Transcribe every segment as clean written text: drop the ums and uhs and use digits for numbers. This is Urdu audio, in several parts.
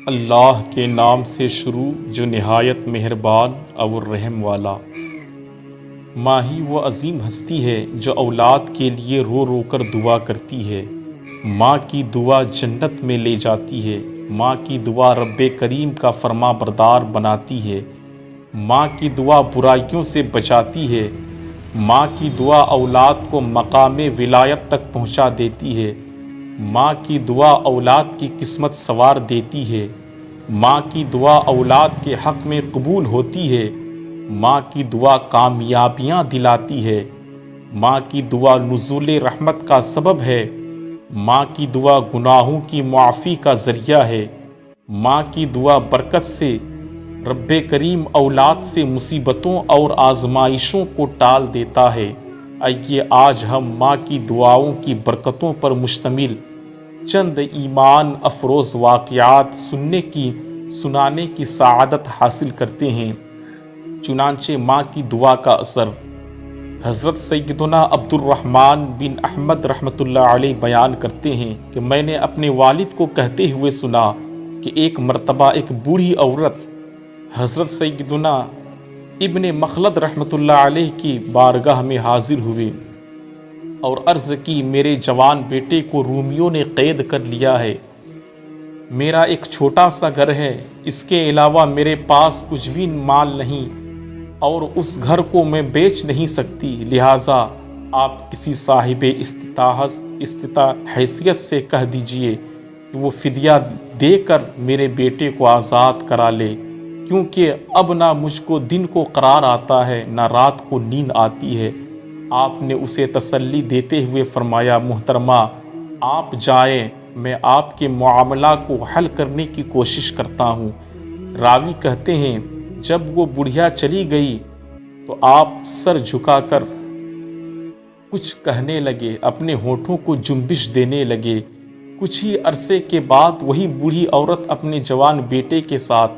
اللہ کے نام سے شروع جو نہایت مہربان اور رحم والا۔ ماں ہی وہ عظیم ہستی ہے جو اولاد کے لیے رو رو کر دعا کرتی ہے۔ ماں کی دعا جنت میں لے جاتی ہے۔ ماں کی دعا رب کریم کا فرما بردار بناتی ہے۔ ماں کی دعا برائیوں سے بچاتی ہے۔ ماں کی دعا اولاد کو مقام ولایت تک پہنچا دیتی ہے۔ ماں کی دعا اولاد کی قسمت سنوار دیتی ہے۔ ماں کی دعا اولاد کے حق میں قبول ہوتی ہے۔ ماں کی دعا کامیابیاں دلاتی ہے۔ ماں کی دعا نزول رحمت کا سبب ہے۔ ماں کی دعا گناہوں کی معافی کا ذریعہ ہے۔ ماں کی دعا برکت سے رب کریم اولاد سے مصیبتوں اور آزمائشوں کو ٹال دیتا ہے۔ آئیے آج ہم ماں کی دعاؤں کی برکتوں پر مشتمل چند ایمان افروز واقعات سنانے کی سعادت حاصل کرتے ہیں۔ چنانچہ ماں کی دعا کا اثر۔ حضرت سیدنا عبد الرحمن بن احمد رحمۃ اللہ علیہ بیان کرتے ہیں کہ میں نے اپنے والد کو کہتے ہوئے سنا کہ ایک مرتبہ ایک بوڑھی عورت حضرت سیدنا ابن مخلد رحمۃ اللہ علیہ کی بارگاہ میں حاضر ہوئے اور عرض کی، میرے جوان بیٹے کو رومیوں نے قید کر لیا ہے۔ میرا ایک چھوٹا سا گھر ہے، اس کے علاوہ میرے پاس کچھ بھی مال نہیں اور اس گھر کو میں بیچ نہیں سکتی، لہٰذا آپ کسی صاحب استطاعت حیثیت سے کہہ دیجئے کہ وہ فدیہ دے کر میرے بیٹے کو آزاد کرا لے، کیونکہ اب نہ مجھ کو دن کو قرار آتا ہے نہ رات کو نیند آتی ہے۔ آپ نے اسے تسلی دیتے ہوئے فرمایا، محترمہ آپ جائیں، میں آپ کے معاملہ کو حل کرنے کی کوشش کرتا ہوں۔ راوی کہتے ہیں جب وہ بڑھیا چلی گئی تو آپ سر جھکا کر کچھ کہنے لگے، اپنے ہونٹوں کو جنبش دینے لگے۔ کچھ ہی عرصے کے بعد وہی بوڑھی عورت اپنے جوان بیٹے کے ساتھ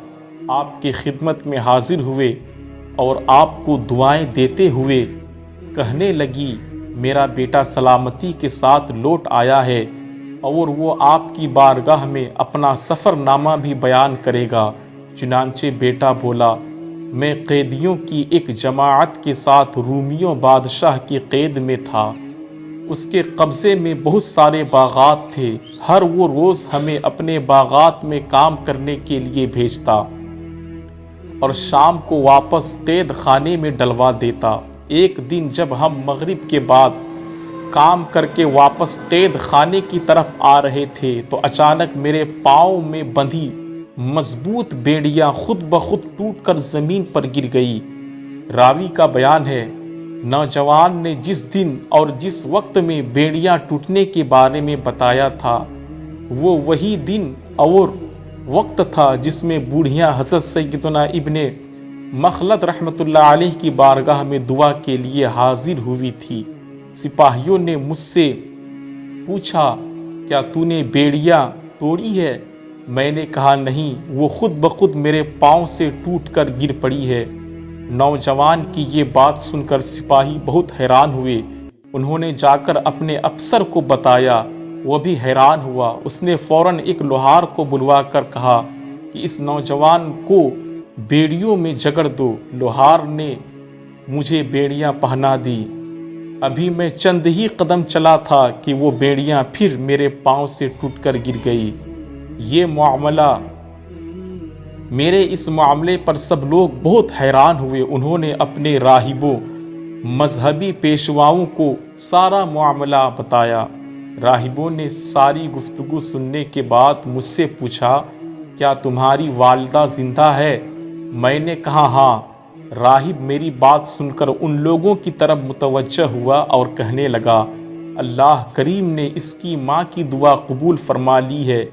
آپ کی خدمت میں حاضر ہوئے اور آپ کو دعائیں دیتے ہوئے کہنے لگی، میرا بیٹا سلامتی کے ساتھ لوٹ آیا ہے اور وہ آپ کی بارگاہ میں اپنا سفر نامہ بھی بیان کرے گا۔ چنانچہ بیٹا بولا، میں قیدیوں کی ایک جماعت کے ساتھ رومیوں بادشاہ کی قید میں تھا۔ اس کے قبضے میں بہت سارے باغات تھے۔ ہر وہ روز ہمیں اپنے باغات میں کام کرنے کے لیے بھیجتا اور شام کو واپس قید خانے میں ڈلوا دیتا۔ ایک دن جب ہم مغرب کے بعد کام کر کے واپس قید خانے کی طرف آ رہے تھے تو اچانک میرے پاؤں میں بندھی مضبوط بیڑیاں خود بخود ٹوٹ کر زمین پر گر گئی۔ راوی کا بیان ہے، نوجوان نے جس دن اور جس وقت میں بیڑیاں ٹوٹنے کے بارے میں بتایا تھا وہ وہی دن اور وقت تھا جس میں بوڑھیاں حضرت سیدنا ابن مخلد رحمۃ اللہ علیہ کی بارگاہ میں دعا کے لیے حاضر ہوئی تھی۔ سپاہیوں نے مجھ سے پوچھا، کیا تو نے بیڑیاں توڑی ہے؟ میں نے کہا نہیں، وہ خود بخود میرے پاؤں سے ٹوٹ کر گر پڑی ہے۔ نوجوان کی یہ بات سن کر سپاہی بہت حیران ہوئے۔ انہوں نے جا کر اپنے افسر کو بتایا، وہ بھی حیران ہوا۔ اس نے فوراً ایک لوہار کو بلوا کر کہا کہ اس نوجوان کو بیڑیوں میں جکڑ دو۔ لوہار نے مجھے بیڑیاں پہنا دی۔ ابھی میں چند ہی قدم چلا تھا کہ وہ بیڑیاں پھر میرے پاؤں سے ٹوٹ کر گر گئی۔ میرے اس معاملے پر سب لوگ بہت حیران ہوئے۔ انہوں نے اپنے راہبوں، مذہبی پیشواؤں کو سارا معاملہ بتایا۔ راہبوں نے ساری گفتگو سننے کے بعد مجھ سے پوچھا، کیا تمہاری والدہ زندہ ہے؟ میں نے کہا ہاں۔ راہب میری بات سن کر ان لوگوں کی طرف متوجہ ہوا اور کہنے لگا، اللہ کریم نے اس کی ماں کی دعا قبول فرما لی ہے۔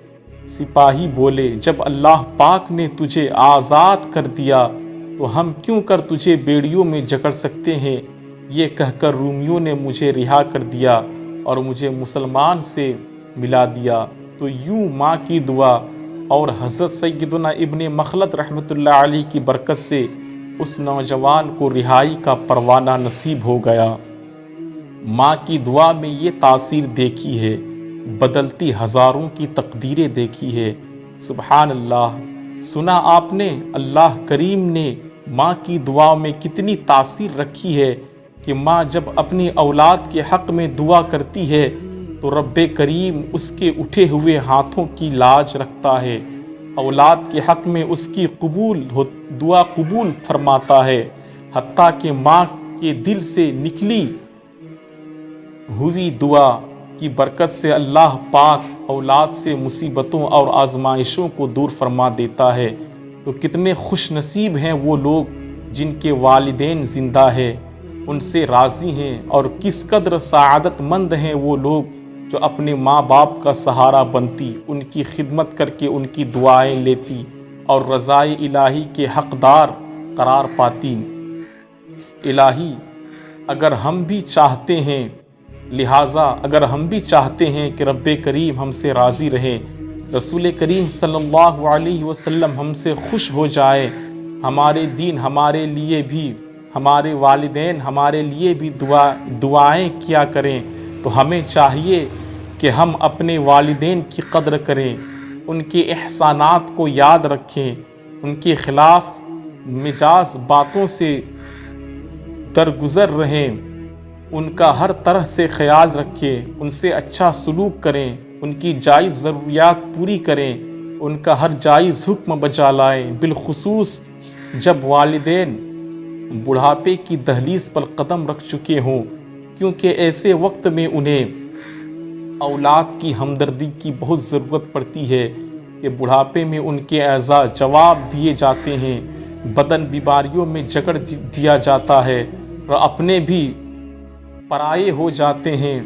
سپاہی بولے، جب اللہ پاک نے تجھے آزاد کر دیا تو ہم کیوں کر تجھے بیڑیوں میں جکڑ سکتے ہیں؟ یہ کہہ کر رومیوں نے مجھے رہا کر دیا اور مجھے مسلمان سے ملا دیا۔ تو یوں ماں کی دعا اور حضرت سیدنا ابن مخلد رحمۃ اللہ علیہ کی برکت سے اس نوجوان کو رہائی کا پروانہ نصیب ہو گیا۔ ماں کی دعا میں یہ تاثیر دیکھی ہے، بدلتی ہزاروں کی تقدیریں دیکھی ہے۔ سبحان اللہ! سنا آپ نے اللہ کریم نے ماں کی دعا میں کتنی تاثیر رکھی ہے کہ ماں جب اپنی اولاد کے حق میں دعا کرتی ہے تو رب کریم اس کے اٹھے ہوئے ہاتھوں کی لاج رکھتا ہے، اولاد کے حق میں اس کی دعا قبول فرماتا ہے، حتیٰ کہ ماں کے دل سے نکلی ہوئی دعا کی برکت سے اللہ پاک اولاد سے مصیبتوں اور آزمائشوں کو دور فرما دیتا ہے۔ تو کتنے خوش نصیب ہیں وہ لوگ جن کے والدین زندہ ہیں، ان سے راضی ہیں، اور کس قدر سعادت مند ہیں وہ لوگ جو اپنے ماں باپ کا سہارا بنتی، ان کی خدمت کر کے ان کی دعائیں لیتی اور رضائے الہی کے حقدار قرار پاتی۔ الہی اگر ہم بھی چاہتے ہیں کہ رب کریم ہم سے راضی رہے، رسول کریم صلی اللہ علیہ وسلم ہم سے خوش ہو جائے، ہمارے دین ہمارے لیے بھی، ہمارے والدین ہمارے لیے بھی دعائیں کیا کریں، تو ہمیں چاہیے کہ ہم اپنے والدین کی قدر کریں، ان کے احسانات کو یاد رکھیں، ان کے خلاف مجاز باتوں سے درگزر رہیں، ان کا ہر طرح سے خیال رکھیں، ان سے اچھا سلوک کریں، ان کی جائز ضروریات پوری کریں، ان کا ہر جائز حکم بجا لائیں، بالخصوص جب والدین بڑھاپے کی دہلیز پر قدم رکھ چکے ہوں، کیونکہ ایسے وقت میں انہیں اولاد کی ہمدردی کی بہت ضرورت پڑتی ہے کہ بڑھاپے میں ان کے اعضاء جواب دیے جاتے ہیں، بدن بیماریوں میں جکڑ دیا جاتا ہے اور اپنے بھی پرائے ہو جاتے ہیں۔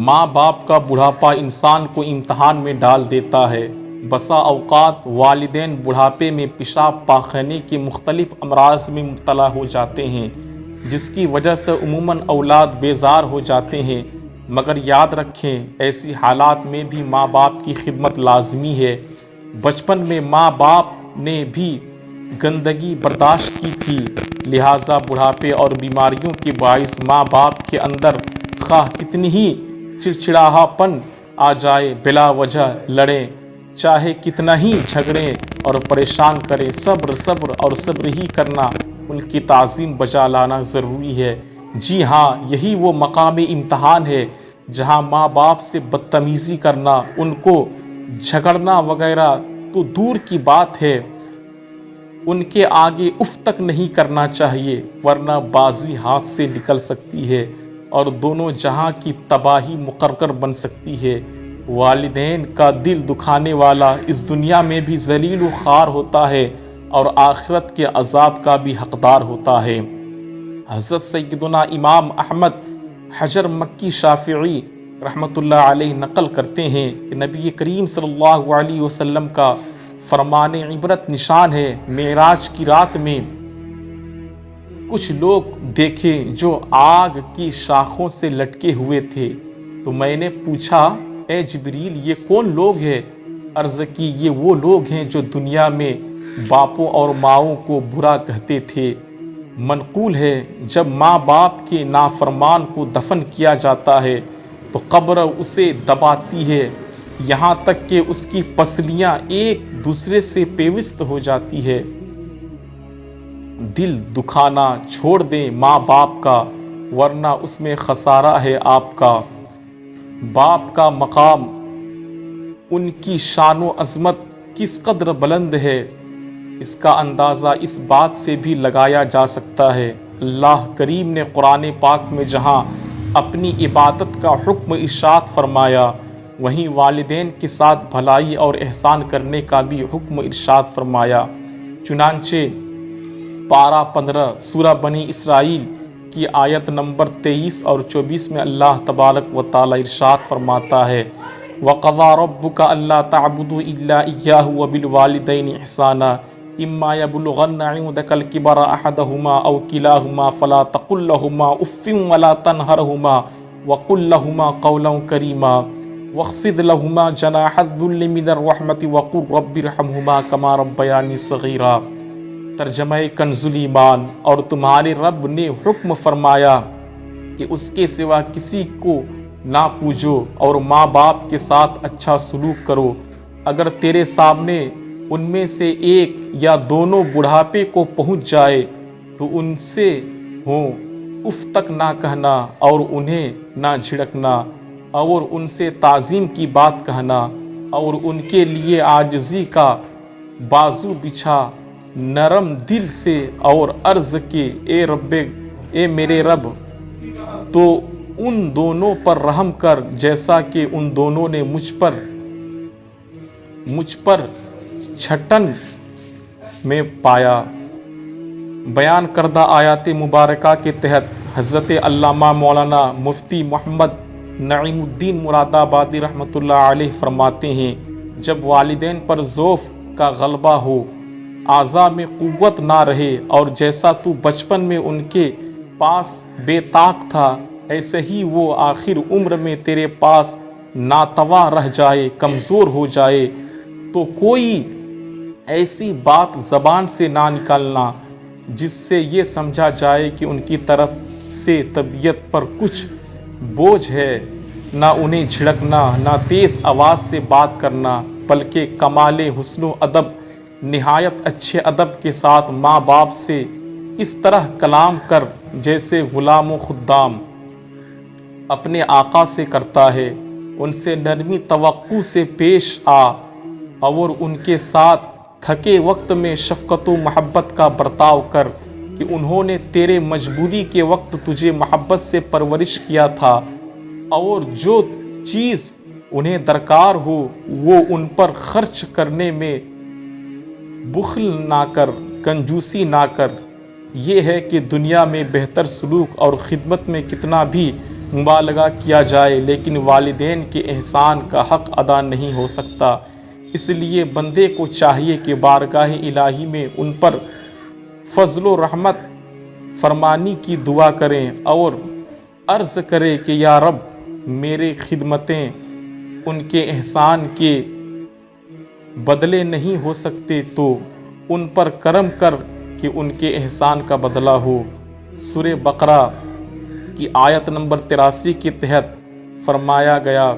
ماں باپ کا بڑھاپا انسان کو امتحان میں ڈال دیتا ہے۔ بسا اوقات والدین بڑھاپے میں پیشاب پاخانے کے مختلف امراض میں مبتلا ہو جاتے ہیں، جس کی وجہ سے عموماً اولاد بیزار ہو جاتے ہیں، مگر یاد رکھیں ایسی حالات میں بھی ماں باپ کی خدمت لازمی ہے۔ بچپن میں ماں باپ نے بھی گندگی برداشت کی تھی، لہٰذا بڑھاپے اور بیماریوں کے باعث ماں باپ کے اندر خواہ کتنی ہی چڑچڑاہا پن آ جائے، بلا وجہ لڑیں، چاہے کتنا ہی جھگڑیں اور پریشان کریں، صبر ہی کرنا، ان کی تعظیم بجا لانا ضروری ہے۔ جی ہاں، یہی وہ مقام امتحان ہے جہاں ماں باپ سے بدتمیزی کرنا، ان کو جھگڑنا وغیرہ تو دور کی بات ہے، ان کے آگے اف تک نہیں کرنا چاہیے، ورنہ بازی ہاتھ سے نکل سکتی ہے اور دونوں جہاں کی تباہی مقرر بن سکتی ہے۔ والدین کا دل دکھانے والا اس دنیا میں بھی ذلیل و خوار ہوتا ہے اور آخرت کے عذاب کا بھی حقدار ہوتا ہے۔ حضرت سیدنا امام احمد حجر مکی شافعی رحمۃ اللہ علیہ نقل کرتے ہیں کہ نبی کریم صلی اللہ علیہ وسلم کا فرمان عبرت نشان ہے، معراج کی رات میں کچھ لوگ دیکھے جو آگ کی شاخوں سے لٹکے ہوئے تھے، تو میں نے پوچھا اے جبریل یہ کون لوگ ہیں؟ عرض کی یہ وہ لوگ ہیں جو دنیا میں باپوں اور ماؤں کو برا کہتے تھے۔ منقول ہے جب ماں باپ کے نافرمان کو دفن کیا جاتا ہے تو قبر اسے دباتی ہے، یہاں تک کہ اس کی پسلیاں ایک دوسرے سے پیوست ہو جاتی ہے۔ دل دکھانا چھوڑ دیں ماں باپ کا، ورنہ اس میں خسارہ ہے آپ کا۔ باپ کا مقام، ان کی شان و عظمت کس قدر بلند ہے، اس کا اندازہ اس بات سے بھی لگایا جا سکتا ہے۔ اللہ کریم نے قرآن پاک میں جہاں اپنی عبادت کا حکم ارشاد فرمایا، وہیں والدین کے ساتھ بھلائی اور احسان کرنے کا بھی حکم ارشاد فرمایا۔ چنانچہ پارہ 15 سورہ بنی اسرائیل کی آیت نمبر 23 اور 24 میں اللہ تبارک و تعالی ارشاد فرماتا ہے وَقَضَىٰ رَبُّكَ أَلَّا تَعْبُدُوا إِلَّا إِيَّاهُ وَبِالْوَالِدَيْنِ إِحْسَانًا إِمَّا يَبْلُغَنَّ عِندَكَ الْكِبَرَ أَحَدُهُمَا أَوْ كِلَاهُمَا فَلَا تَقُل لَّهُمَا أُفٍّ وَلَا تَنْهَرْهُمَا وَقُل لَّهُمَا قَوْلًا كَرِيمًا وَاخْفِضْ لَهُمَا جَنَاحَ الذُّلِّ مِنَ الرَّحْمَةِ وَقُل رَّبِّ ارْحَمْهُمَا كَمَا رَبَّيَانِي صَغِيرًا۔ ترجمہ کنز الایمان۔ اور تمہارے رب نے حکم فرمایا کہ اس کے سوا کسی کو نہ پوجو اور ماں باپ کے ساتھ اچھا سلوک کرو۔ اگر تیرے سامنے ان میں سے ایک یا دونوں بڑھاپے کو پہنچ جائے تو ان سے اف تک نہ کہنا اور انہیں نہ جھڑکنا، اور ان سے تعظیم کی بات کہنا، اور ان کے لیے عاجزی کا بازو بچھا نرم دل سے، اور عرض کے اے میرے رب تو ان دونوں پر رحم کر جیسا کہ ان دونوں نے مجھ پر چھٹن میں پایا۔ بیان کردہ آیات مبارکہ کے تحت حضرت علامہ مولانا مفتی محمد نعیم الدین مراد آبادی رحمۃ اللہ علیہ فرماتے ہیں، جب والدین پر ضعف کا غلبہ ہو، اعضاء میں قوت نہ رہے، اور جیسا تو بچپن میں ان کے پاس بے طاق تھا، ایسے ہی وہ آخر عمر میں تیرے پاس ناتواں رہ جائے، کمزور ہو جائے، تو کوئی ایسی بات زبان سے نہ نکالنا جس سے یہ سمجھا جائے کہ ان کی طرف سے طبیعت پر کچھ بوجھ ہے۔ نہ انہیں جھڑکنا، نہ تیز آواز سے بات کرنا، بلکہ کمال حسن و ادب، نہایت اچھے ادب کے ساتھ ماں باپ سے اس طرح کلام کر جیسے غلام و خدام اپنے آقا سے کرتا ہے۔ ان سے نرمی توقع سے پیش آ، اور ان کے ساتھ تھکے وقت میں شفقت و محبت کا برتاؤ کر کہ انہوں نے تیرے مجبوری کے وقت تجھے محبت سے پرورش کیا تھا، اور جو چیز انہیں درکار ہو وہ ان پر خرچ کرنے میں بخل نہ کر، کنجوسی نہ کر۔ یہ ہے کہ دنیا میں بہتر سلوک اور خدمت میں کتنا بھی مبالغہ کیا جائے لیکن والدین کے احسان کا حق ادا نہیں ہو سکتا۔ اس لیے بندے کو چاہیے کہ بارگاہ الہی میں ان پر فضل و رحمت فرمانی کی دعا کریں اور عرض کرے کہ یا رب، میرے خدمتیں ان کے احسان کے بدلے نہیں ہو سکتے تو ان پر کرم کر کہ ان کے احسان کا بدلہ ہو۔ سورہ بقرہ کی آیت نمبر 83 کے تحت فرمایا گیا،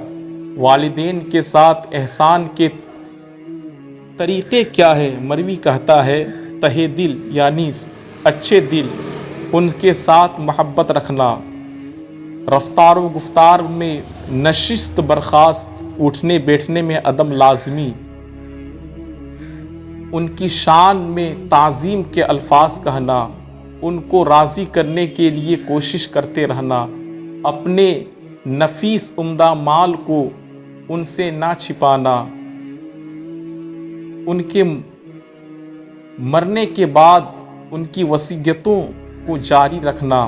والدین کے ساتھ احسان کے طریقے کیا ہے؟ مروی کہتا ہے، تہہ دل یعنی اچھے دل، ان کے ساتھ محبت رکھنا، رفتار و گفتار میں نشست برخاست، اٹھنے بیٹھنے میں ادب لازمی، ان کی شان میں تعظیم کے الفاظ کہنا، ان کو راضی کرنے کے لیے کوشش کرتے رہنا، اپنے نفیس عمدہ مال کو ان سے نہ چھپانا، ان کے مرنے کے بعد ان کی وصیتوں کو جاری رکھنا،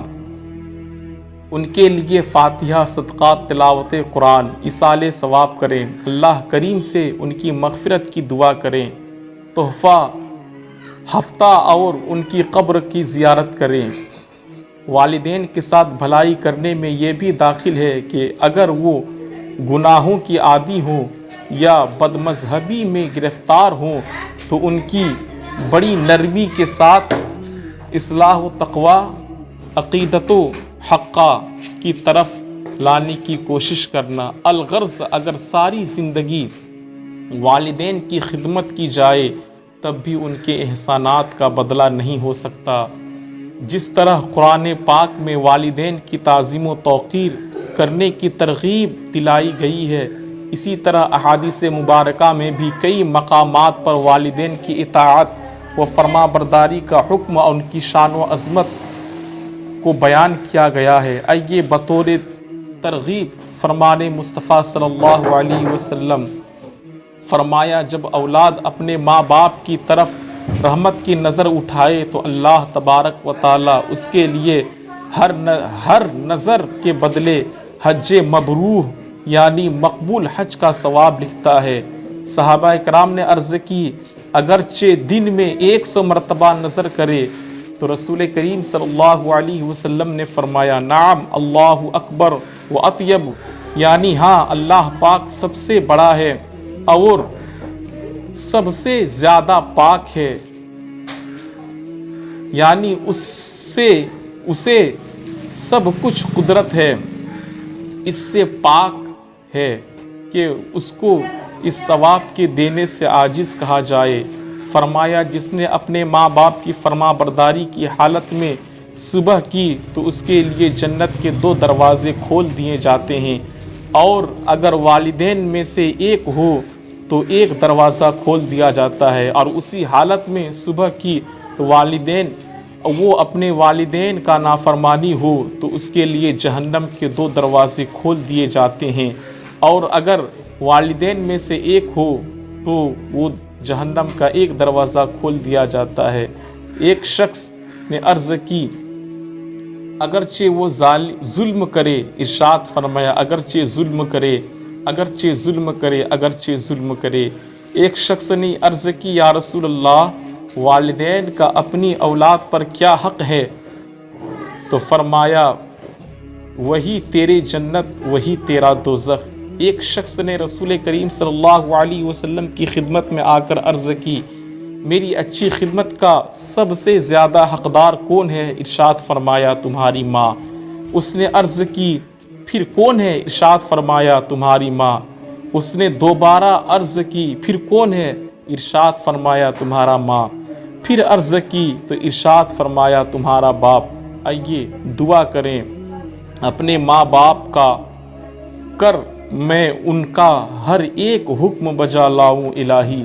ان کے لیے فاتحہ، صدقات، تلاوت قرآن، ایصال ثواب کریں، اللہ کریم سے ان کی مغفرت کی دعا کریں، تحفہ ہفتہ اور ان کی قبر کی زیارت کریں۔ والدین کے ساتھ بھلائی کرنے میں یہ بھی داخل ہے کہ اگر وہ گناہوں کی عادی ہوں یا بد مذہبی میں گرفتار ہوں تو ان کی بڑی نرمی کے ساتھ اصلاح و تقوی، عقیدت و حقہ کی طرف لانے کی کوشش کرنا۔ الغرض اگر ساری زندگی والدین کی خدمت کی جائے تب بھی ان کے احسانات کا بدلہ نہیں ہو سکتا۔ جس طرح قرآن پاک میں والدین کی تعظیم و توقیر کرنے کی ترغیب دلائی گئی ہے، اسی طرح احادیث مبارکہ میں بھی کئی مقامات پر والدین کی اطاعت و فرما برداری کا حکم اور ان کی شان و عظمت کو بیان کیا گیا ہے۔ آئیے بطور ترغیب فرمان مصطفیٰ صلی اللہ علیہ وسلم فرمایا، جب اولاد اپنے ماں باپ کی طرف رحمت کی نظر اٹھائے تو اللہ تبارک و تعالی اس کے لیے ہر نظر کے بدلے حج مبرور یعنی مقبول حج کا ثواب لکھتا ہے۔ صحابہ کرام نے عرض کی، اگرچہ دن میں 100 مرتبہ نظر کرے تو رسول کریم صلی اللہ علیہ وسلم نے فرمایا، نعم اللہ اکبر و اطیب، یعنی ہاں اللہ پاک سب سے بڑا ہے اور سب سے زیادہ پاک ہے، یعنی اسے سب کچھ قدرت ہے۔ اس سے پاک ہے کہ اس کو اس ثواب کے دینے سے عاجز کہا جائے۔ فرمایا جس نے اپنے ماں باپ کی فرما برداری کی حالت میں صبح کی تو اس کے لیے جنت کے 2 دروازے کھول دیے جاتے ہیں، اور اگر والدین میں سے ایک ہو تو 1 دروازہ کھول دیا جاتا ہے، اور اسی حالت میں صبح کی تو وہ اپنے والدین کا نافرمانی ہو تو اس کے لیے جہنم کے 2 دروازے کھول دیے جاتے ہیں، اور اگر والدین میں سے ایک ہو تو وہ جہنم کا 1 دروازہ کھول دیا جاتا ہے۔ ایک شخص نے عرض کی اگرچہ وہ ظلم کرے، ارشاد فرمایا اگرچہ ظلم کرے، اگرچہ ظلم کرے، اگرچہ ظلم کرے۔ ایک شخص نے عرض کی یا رسول اللہ، والدین کا اپنی اولاد پر کیا حق ہے؟ تو فرمایا وہی تیری جنت، وہی تیرا دوزخ۔ ایک شخص نے رسول کریم صلی اللہ علیہ وسلم کی خدمت میں آ کر عرض کی میری اچھی خدمت کا سب سے زیادہ حقدار کون ہے؟ ارشاد فرمایا تمہاری ماں۔ اس نے عرض کی پھر کون ہے؟ ارشاد فرمایا تمہاری ماں۔ اس نے دوبارہ عرض کی پھر کون ہے؟ ارشاد فرمایا تمہارا ماں۔ پھر عرض کی تو ارشاد فرمایا تمہارا باپ۔ آئیے دعا کریں اپنے ماں باپ کا کر میں ان کا ہر ایک حکم بجا لاؤں الہی۔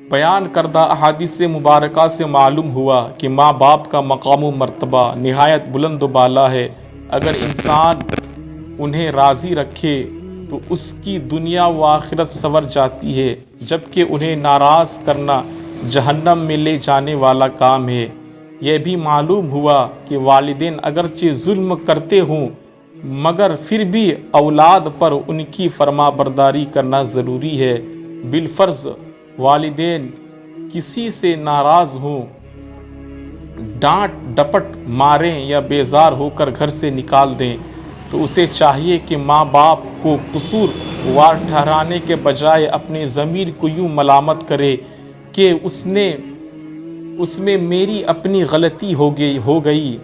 بیان کردہ احادیث مبارکہ سے معلوم ہوا کہ ماں باپ کا مقام و مرتبہ نہایت بلند و بالا ہے۔ اگر انسان انہیں راضی رکھے تو اس کی دنیا و آخرت سنور جاتی ہے، جبکہ انہیں ناراض کرنا جہنم میں لے جانے والا کام ہے۔ یہ بھی معلوم ہوا کہ والدین اگرچہ ظلم کرتے ہوں مگر پھر بھی اولاد پر ان کی فرما برداری کرنا ضروری ہے۔ بالفرض والدین کسی سے ناراض ہوں، ڈانٹ ڈپٹ ماریں یا بیزار ہو کر گھر سے نکال دیں تو اسے چاہیے کہ ماں باپ کو قصور وار ٹھہرانے کے بجائے اپنے ضمیر کو یوں ملامت کرے کہ اس میں میری اپنی غلطی ہو گئی۔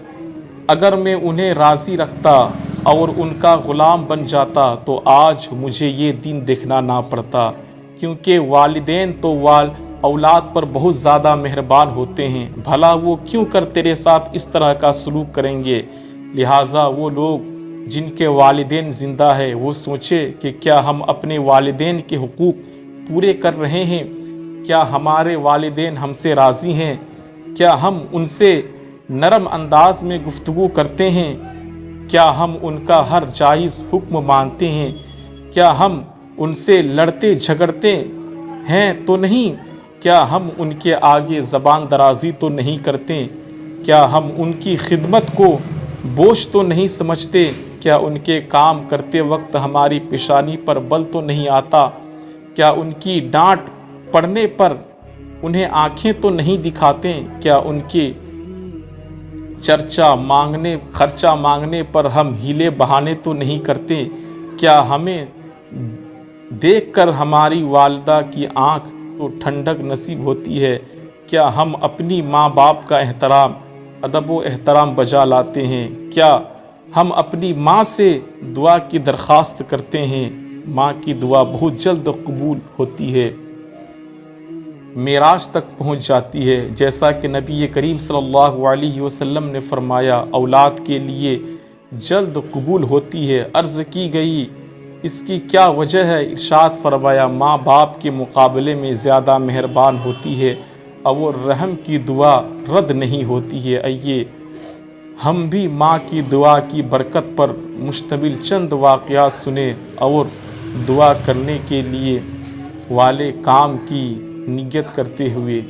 اگر میں انہیں راضی رکھتا اور ان کا غلام بن جاتا تو آج مجھے یہ دن دیکھنا نہ پڑتا، کیونکہ والدین تو اولاد پر بہت زیادہ مہربان ہوتے ہیں، بھلا وہ کیوں کر تیرے ساتھ اس طرح کا سلوک کریں گے؟ لہٰذا وہ لوگ جن کے والدین زندہ ہے وہ سوچے کہ کیا ہم اپنے والدین کے حقوق پورے کر رہے ہیں؟ کیا ہمارے والدین ہم سے راضی ہیں؟ کیا ہم ان سے نرم انداز میں گفتگو کرتے ہیں؟ کیا ہم ان کا ہر جائز حکم مانتے ہیں؟ کیا ہم ان سے لڑتے جھگڑتے ہیں تو نہیں؟ کیا ہم ان کے آگے زبان درازی تو نہیں کرتے؟ کیا ہم ان کی خدمت کو بوجھ تو نہیں سمجھتے؟ کیا ان کے کام کرتے وقت ہماری پیشانی پر بل تو نہیں آتا؟ کیا ان کی ڈانٹ پڑنے پر انہیں آنکھیں تو نہیں دکھاتے؟ کیا ان کے خرچہ مانگنے پر ہم ہیلے بہانے تو نہیں کرتے؟ کیا ہمیں دیکھ کر ہماری والدہ کی آنکھ تو ٹھنڈک نصیب ہوتی ہے؟ کیا ہم اپنی ماں باپ کا احترام، ادب و احترام بجا لاتے ہیں؟ کیا ہم اپنی ماں سے دعا کی درخواست کرتے ہیں؟ ماں کی دعا بہت جلد قبول ہوتی ہے، معراج تک پہنچ جاتی ہے، جیسا کہ نبی کریم صلی اللہ علیہ وسلم نے فرمایا اولاد کے لیے جلد قبول ہوتی ہے۔ عرض کی گئی اس کی کیا وجہ ہے؟ ارشاد فرمایا ماں باپ کے مقابلے میں زیادہ مہربان ہوتی ہے اور رحم کی دعا رد نہیں ہوتی ہے۔ آئیے ہم بھی ماں کی دعا کی برکت پر مشتمل چند واقعات سنیں اور دعا کرنے کے لیے والے کام کی نیت کرتے ہوئے